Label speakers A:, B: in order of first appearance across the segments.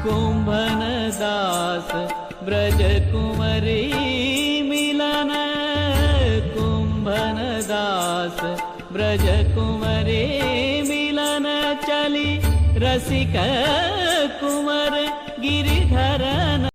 A: कुंभन दास ब्रज कुंवरी मिलन, कुंभन दास ब्रज कुंवरी मिलन, चली रसिक कुंवर Giridharan.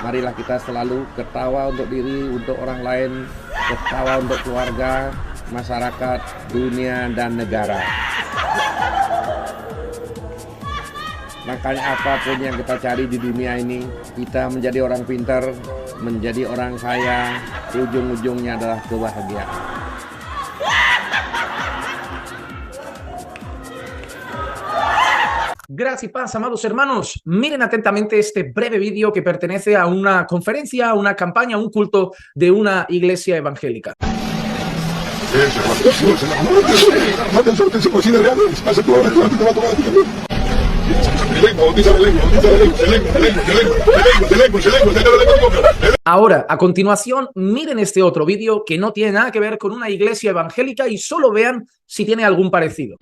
B: Marilah kita selalu ketawa untuk diri, untuk orang lain, ketawa untuk keluarga, masyarakat, dunia, dan negara. Makanya apapun yang kita cari di dunia ini, kita menjadi orang pintar, menjadi orang kaya, ujung-ujungnya adalah kebahagiaan.
C: Gracias y paz, amados hermanos. Miren atentamente este breve vídeo que pertenece a una conferencia, a una campaña, a un culto de una iglesia evangélica. Ahora, a continuación, miren este otro vídeo que no tiene nada que ver con una iglesia evangélica y solo vean si tiene algún parecido.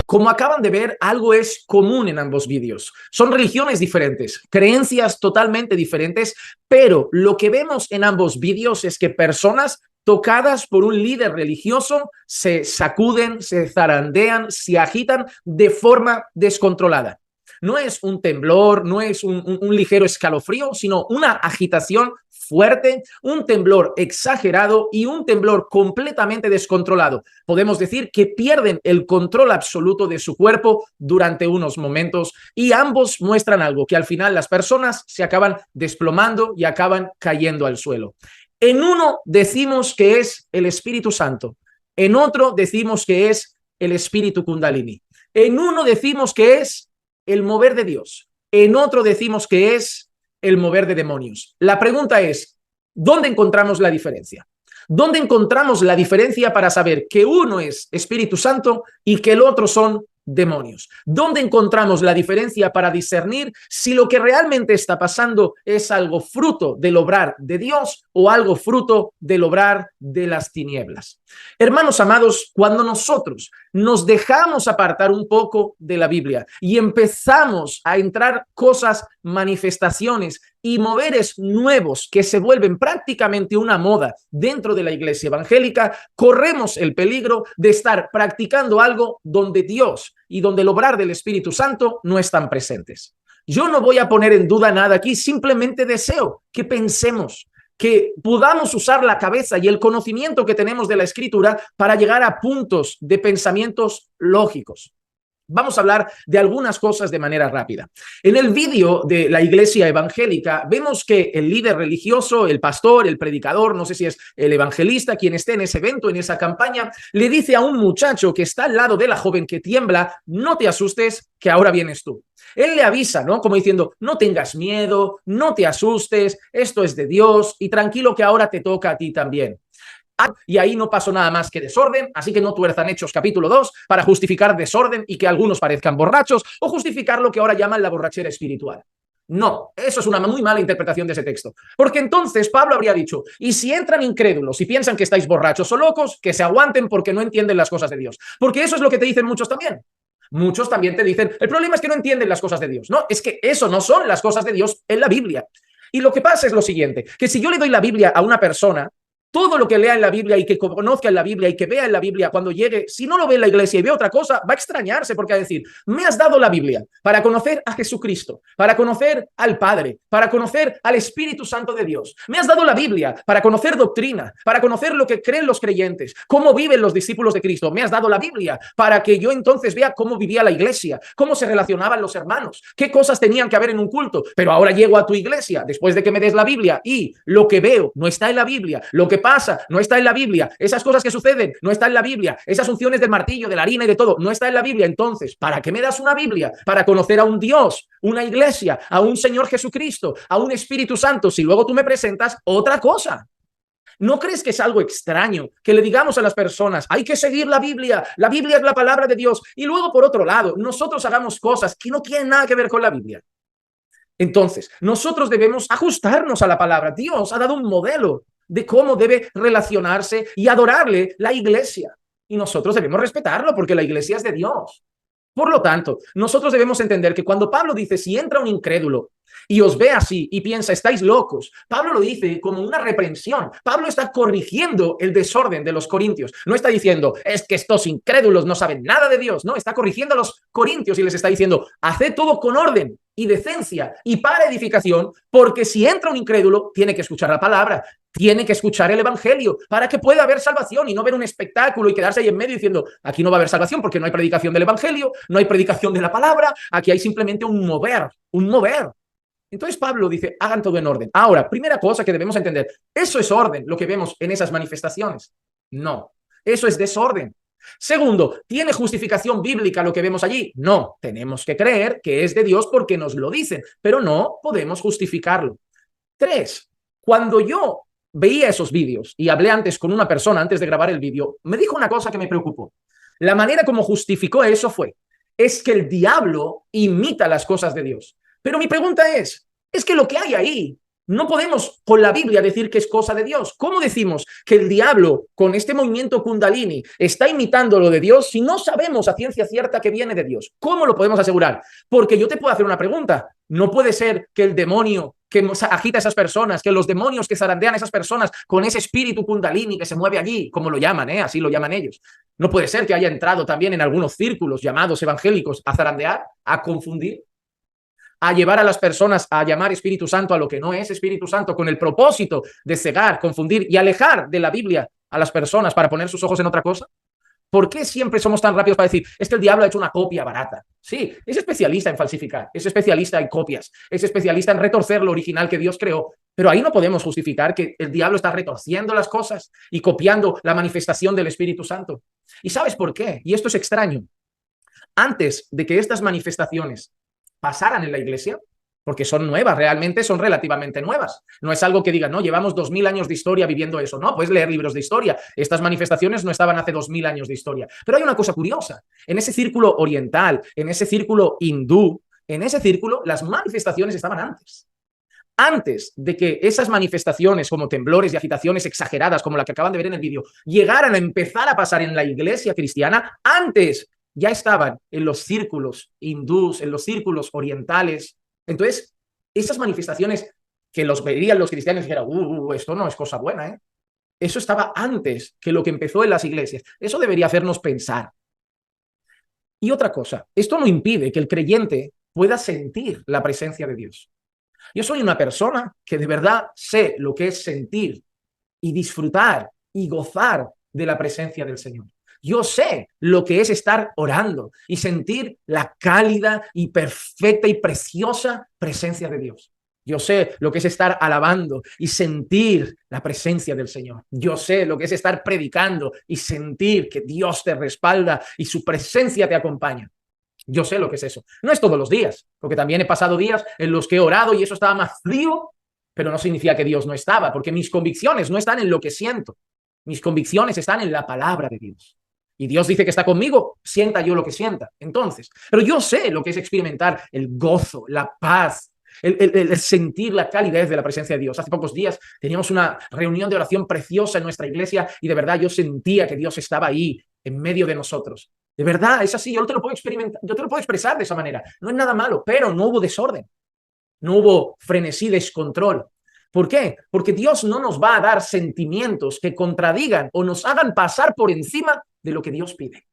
C: Como acaban de ver, algo es común en ambos vídeos. Son religiones diferentes, creencias totalmente diferentes, pero lo que vemos en ambos vídeos es que personas tocadas por un líder religioso se sacuden, se zarandean, se agitan de forma descontrolada. No es un temblor, no es un ligero escalofrío, sino una agitación fuerte, un temblor exagerado y un temblor completamente descontrolado. Podemos decir que pierden el control absoluto de su cuerpo durante unos momentos y ambos muestran algo, que al final las personas se acaban desplomando y acaban cayendo al suelo. En uno decimos que es el Espíritu Santo, en otro decimos que es el Espíritu Kundalini, en uno decimos que es el mover de Dios, en otro decimos que es el mover de demonios. La pregunta es, ¿dónde encontramos la diferencia? ¿Dónde encontramos la diferencia para saber que uno es Espíritu Santo y que el otro son demonios? ¿Dónde encontramos la diferencia para discernir si lo que realmente está pasando es algo fruto del obrar de Dios o algo fruto del obrar de las tinieblas? Hermanos amados, cuando nosotros nos dejamos apartar un poco de la Biblia y empezamos a entrar cosas, manifestaciones y moveres nuevos que se vuelven prácticamente una moda dentro de la iglesia evangélica, corremos el peligro de estar practicando algo donde Dios y donde el obrar del Espíritu Santo no están presentes. Yo no voy a poner en duda nada aquí, simplemente deseo que pensemos, que podamos usar la cabeza y el conocimiento que tenemos de la Escritura para llegar a puntos de pensamientos lógicos. Vamos a hablar de algunas cosas de manera rápida. En el vídeo de la iglesia evangélica vemos que el líder religioso, el pastor, el predicador, no sé si es el evangelista, quien esté en ese evento, en esa campaña, le dice a un muchacho que está al lado de la joven que tiembla, no te asustes, que ahora vienes tú. Él le avisa, ¿no? Como diciendo, no tengas miedo, no te asustes, esto es de Dios y tranquilo que ahora te toca a ti también. y ahí no pasó nada más que desorden, así que no tuerzan Hechos capítulo 2 para justificar desorden y que algunos parezcan borrachos o justificar lo que ahora llaman la borrachera espiritual. No, eso es una muy mala interpretación de ese texto. Porque entonces Pablo habría dicho, y si entran incrédulos y piensan que estáis borrachos o locos, que se aguanten porque no entienden las cosas de Dios. Porque eso es lo que te dicen muchos también. Muchos también te dicen, el problema es que no entienden las cosas de Dios. No, es que eso no son las cosas de Dios en la Biblia. Y lo que pasa es lo siguiente, que si yo le doy la Biblia a una persona, todo lo que lea en la Biblia y que conozca en la Biblia y que vea en la Biblia cuando llegue, si no lo ve en la iglesia y ve otra cosa, va a extrañarse porque va a decir, me has dado la Biblia para conocer a Jesucristo, para conocer al Padre, para conocer al Espíritu Santo de Dios. Me has dado la Biblia para conocer doctrina, para conocer lo que creen los creyentes, cómo viven los discípulos de Cristo. Me has dado la Biblia para que yo entonces vea cómo vivía la iglesia, cómo se relacionaban los hermanos, qué cosas tenían que haber en un culto. Pero ahora llego a tu iglesia después de que me des la Biblia y lo que veo no está en la Biblia, lo que pasa no está en la Biblia, esas cosas que suceden no está en la Biblia, esas unciones del martillo, de la harina y de todo no está en la Biblia. Entonces, ¿para qué me das una Biblia? Para conocer a un Dios, una iglesia, a un Señor Jesucristo, a un Espíritu Santo, si luego tú me presentas otra cosa. ¿No crees que es algo extraño que le digamos a las personas, hay que seguir la Biblia es la palabra de Dios, y luego por otro lado, nosotros hagamos cosas que no tienen nada que ver con la Biblia? Entonces, nosotros debemos ajustarnos a la palabra. Dios ha dado un modelo de cómo debe relacionarse y adorarle la iglesia. Y nosotros debemos respetarlo porque la iglesia es de Dios. Por lo tanto, nosotros debemos entender que cuando Pablo dice, si entra un incrédulo y os ve así y piensa, estáis locos, Pablo lo dice como una reprensión. Pablo está corrigiendo el desorden de los corintios. No está diciendo, es que estos incrédulos no saben nada de Dios. No, está corrigiendo a los corintios y les está diciendo, haced todo con orden y decencia y para edificación, porque si entra un incrédulo, tiene que escuchar la palabra, tiene que escuchar el evangelio para que pueda haber salvación y no ver un espectáculo y quedarse ahí en medio diciendo, aquí no va a haber salvación porque no hay predicación del evangelio, no hay predicación de la palabra, aquí hay simplemente un mover, un mover. Entonces Pablo dice, hagan todo en orden. Ahora, primera cosa que debemos entender, ¿eso es orden lo que vemos en esas manifestaciones? No, eso es desorden. Segundo, ¿tiene justificación bíblica lo que vemos allí? No, tenemos que creer que es de Dios porque nos lo dicen, pero no podemos justificarlo. Tres, cuando yo veía esos vídeos y hablé antes con una persona antes de grabar el vídeo, me dijo una cosa que me preocupó. La manera como justificó eso es que el diablo imita las cosas de Dios. Pero mi pregunta es que lo que hay ahí, no podemos con la Biblia decir que es cosa de Dios. ¿Cómo decimos que el diablo con este movimiento Kundalini está imitando lo de Dios si no sabemos a ciencia cierta que viene de Dios? ¿Cómo lo podemos asegurar? Porque yo te puedo hacer una pregunta. No puede ser que el demonio que agita a esas personas, que los demonios que zarandean a esas personas con ese espíritu Kundalini que se mueve allí, como lo llaman, así lo llaman ellos. No puede ser que haya entrado también en algunos círculos llamados evangélicos a zarandear, a confundir, a llevar a las personas a llamar Espíritu Santo a lo que no es Espíritu Santo, con el propósito de cegar, confundir y alejar de la Biblia a las personas para poner sus ojos en otra cosa. ¿Por qué siempre somos tan rápidos para decir, es que el diablo ha hecho una copia barata? Sí, es especialista en falsificar, es especialista en copias, es especialista en retorcer lo original que Dios creó, pero ahí no podemos justificar que el diablo está retorciendo las cosas y copiando la manifestación del Espíritu Santo. ¿Y sabes por qué? Y esto es extraño. Antes de que estas manifestaciones pasaran en la iglesia, porque son nuevas, realmente son relativamente nuevas. No es algo que digan, no, llevamos 2000 años de historia viviendo eso. No, puedes leer libros de historia. Estas manifestaciones no estaban hace 2000 años de historia. Pero hay una cosa curiosa. En ese círculo oriental, en ese círculo hindú, en ese círculo, las manifestaciones estaban antes. Antes de que esas manifestaciones como temblores y agitaciones exageradas, como la que acaban de ver en el vídeo, llegaran a empezar a pasar en la iglesia cristiana, antes ya estaban en los círculos hindús, en los círculos orientales. Entonces, esas manifestaciones que los verían los cristianos y dijeran, esto no es cosa buena, ¿eh? Eso estaba antes que lo que empezó en las iglesias. Eso debería hacernos pensar. Y otra cosa, esto no impide que el creyente pueda sentir la presencia de Dios. Yo soy una persona que de verdad sé lo que es sentir y disfrutar y gozar de la presencia del Señor. Yo sé lo que es estar orando y sentir la cálida y perfecta y preciosa presencia de Dios. Yo sé lo que es estar alabando y sentir la presencia del Señor. Yo sé lo que es estar predicando y sentir que Dios te respalda y su presencia te acompaña. Yo sé lo que es eso. No es todos los días, porque también he pasado días en los que he orado y eso estaba más frío, pero no significa que Dios no estaba, porque mis convicciones no están en lo que siento. Mis convicciones están en la palabra de Dios. Y Dios dice que está conmigo, sienta yo lo que sienta. Entonces, pero yo sé lo que es experimentar el gozo, la paz, el sentir la calidez de la presencia de Dios. Hace pocos días teníamos una reunión de oración preciosa en nuestra iglesia y de verdad yo sentía que Dios estaba ahí en medio de nosotros. De verdad, es así, yo te lo puedo experimentar, yo te lo puedo expresar de esa manera. No es nada malo, pero no hubo desorden, no hubo frenesí, descontrol. ¿Por qué? Porque Dios no nos va a dar sentimientos que contradigan o nos hagan pasar por encima de lo que Dios pide.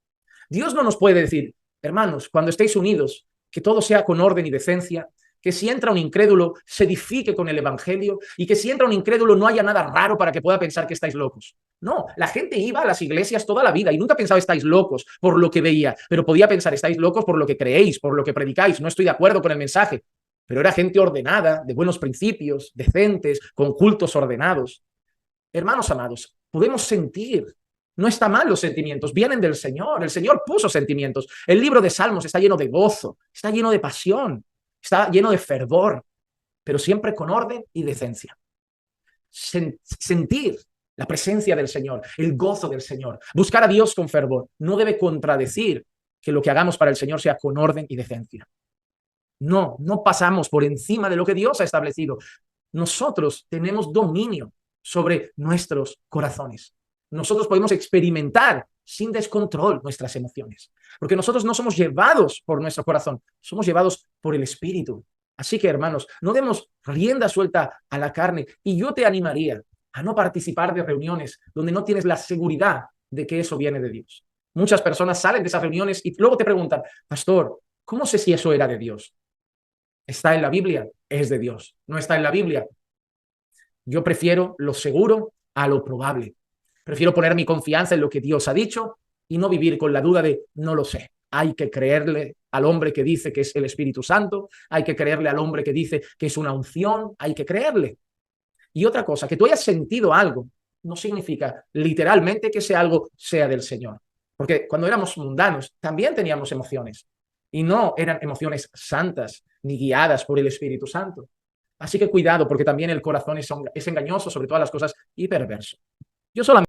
C: Dios no nos puede decir, hermanos, cuando estéis unidos, que todo sea con orden y decencia, que si entra un incrédulo se edifique con el evangelio y que si entra un incrédulo no haya nada raro para que pueda pensar que estáis locos. No, la gente iba a las iglesias toda la vida y nunca pensaba estáis locos por lo que veía, pero podía pensar estáis locos por lo que creéis, por lo que predicáis, no estoy de acuerdo con el mensaje. Pero era gente ordenada, de buenos principios, decentes, con cultos ordenados. Hermanos amados, podemos sentir. No está mal los sentimientos, vienen del Señor. El Señor puso sentimientos. El libro de Salmos está lleno de gozo, está lleno de pasión, está lleno de fervor, pero siempre con orden y decencia. Sentir la presencia del Señor, el gozo del Señor, buscar a Dios con fervor, no debe contradecir que lo que hagamos para el Señor sea con orden y decencia. No pasamos por encima de lo que Dios ha establecido. Nosotros tenemos dominio sobre nuestros corazones. Nosotros podemos experimentar sin descontrol nuestras emociones, porque nosotros no somos llevados por nuestro corazón, somos llevados por el Espíritu. Así que, hermanos, no demos rienda suelta a la carne y yo te animaría a no participar de reuniones donde no tienes la seguridad de que eso viene de Dios. Muchas personas salen de esas reuniones y luego te preguntan, pastor, ¿cómo sé si eso era de Dios? ¿Está en la Biblia? Es de Dios. ¿No está en la Biblia? Yo prefiero lo seguro a lo probable. Prefiero poner mi confianza en lo que Dios ha dicho y no vivir con la duda de no lo sé. Hay que creerle al hombre que dice que es el Espíritu Santo, hay que creerle al hombre que dice que es una unción, hay que creerle. Y otra cosa, que tú hayas sentido algo no significa literalmente que ese algo sea del Señor. Porque cuando éramos mundanos también teníamos emociones y no eran emociones santas ni guiadas por el Espíritu Santo. Así que cuidado, porque también el corazón es engañoso sobre todas las cosas y perverso. Yo solamente